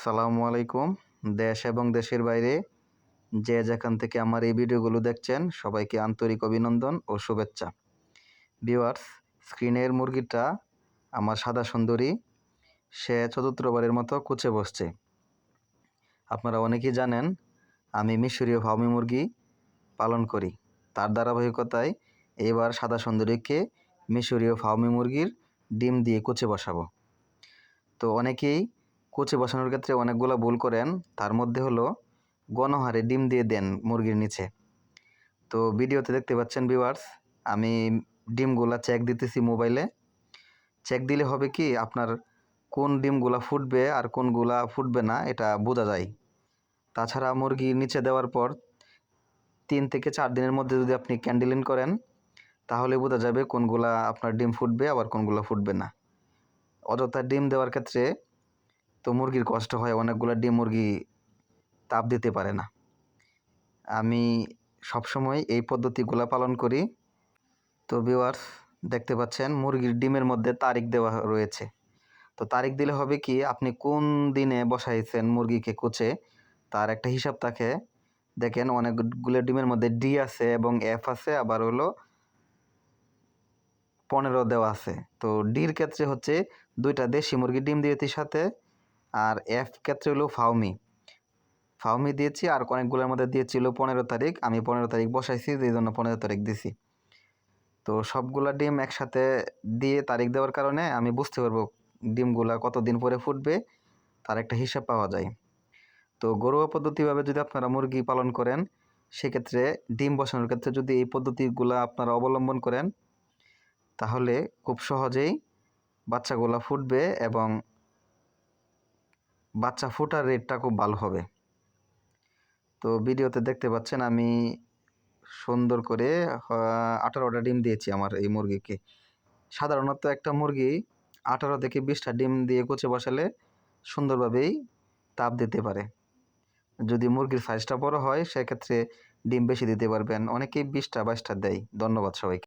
সালামু আলাইকুম। দেশ এবং দেশের বাইরে যে যেখান থেকে আমার এই ভিডিওগুলো দেখছেন সবাইকে আন্তরিক অভিনন্দন ও শুভেচ্ছা। ভিউয়ার্স, স্ক্রিনের মুরগিটা আমার সাদা সুন্দরী, সে চতুর্থবারের মতো কুচে বসছে। আপনারা অনেকেই জানেন আমি মিশরীয় ফার্মি মুরগি পালন করি। তার ধারাবাহিকতায় এবার সাদা সুন্দরীকে মিশরীয় ফার্মি মুরগির ডিম দিয়ে কুচে বসাবো। তো অনেকেই কুচে বসানোর ক্ষেত্রে অনেকগুলো ভুল করেন, তার মধ্যে হলো গণহারে ডিম দিয়ে দেন মুরগির নিচে। তো ভিডিওতে দেখতে পাচ্ছেন ভিউয়ার্স, আমি ডিমগুলা চেক দিতেছি মোবাইলে। চেক দিলে হবে কি, আপনার কোন ডিমগুলা ফুটবে আর কোনগুলা ফুটবে না এটা বোঝা যায়। তাছাড়া মুরগি নিচে দেওয়ার পর 3 থেকে 4 দিনের মধ্যে যদি আপনি ক্যান্ডেলিং করেন তাহলে বোঝা যাবে কোনগুলা আপনার ডিম ফুটবে আবার কোনগুলা ফুটবে না। অযথা ডিম দেওয়ার ক্ষেত্রে তো মুরগির কষ্ট হয়, অনেকগুলো ডিম মুরগি তাপ দিতে পারে না। আমি সবসময় এই পদ্ধতিগুলো পালন করি। তো ভিউয়ার্স, দেখতে পাচ্ছেন মুরগির ডিমের মধ্যে তারিখ দেওয়া রয়েছে। তো তারিখ দিলে হবে কি, আপনি কোন দিনে বসাইছেন মুরগিকে কুচে তার একটা হিসাব থাকে। দেখেন অনেকগুলো ডিমের মধ্যে ডি আছে এবং এফ আছে, আবার হলো 15 দেওয়া আছে। তো ডির ক্ষেত্রে হচ্ছে 2টা দেশি মুরগি ডিম দিয়েছি সাথে, আর এফ ক্ষেত্রে হলো ফাউমি দিয়েছি, আর অনেকগুলোর মধ্যে দিয়েছিল 15 তারিখ। আমি 15 তারিখ বসাইছি, এই জন্য 15 তারিখ দিছি। তো সবগুলা ডিম একসাথে দিয়ে তারিখ দেওয়ার কারণে আমি বুঝতে পারবো ডিমগুলা কতদিন পরে ফুটবে, তার একটা হিসাব পাওয়া যায়। তো ঘরোয়া পদ্ধতিভাবে যদি আপনারা মুরগি পালন করেন, সেক্ষেত্রে ডিম বসানোর ক্ষেত্রে যদি এই পদ্ধতিগুলা আপনারা অবলম্বন করেন তাহলে খুব সহজেই বাচ্চাগুলা ফুটবে এবং বাচ্চা ফোটার রেটটা খুব ভালো হবে। তো ভিডিওতে দেখতে পাচ্ছেন আমি সুন্দর করে 18টা ডিম দিয়েছি আমার এই মুরগিকে। সাধারণত একটা মুরগি 18 থেকে 20টা ডিম দিয়ে কুচে বসালে সুন্দরভাবেই তাপ দিতে পারে। যদি মুরগির সাইজটা বড় হয় সেক্ষেত্রে ডিম বেশি দিতে পারবেন, অনেকেই 20টা 22টা দেয়। ধন্যবাদ সবাইকে।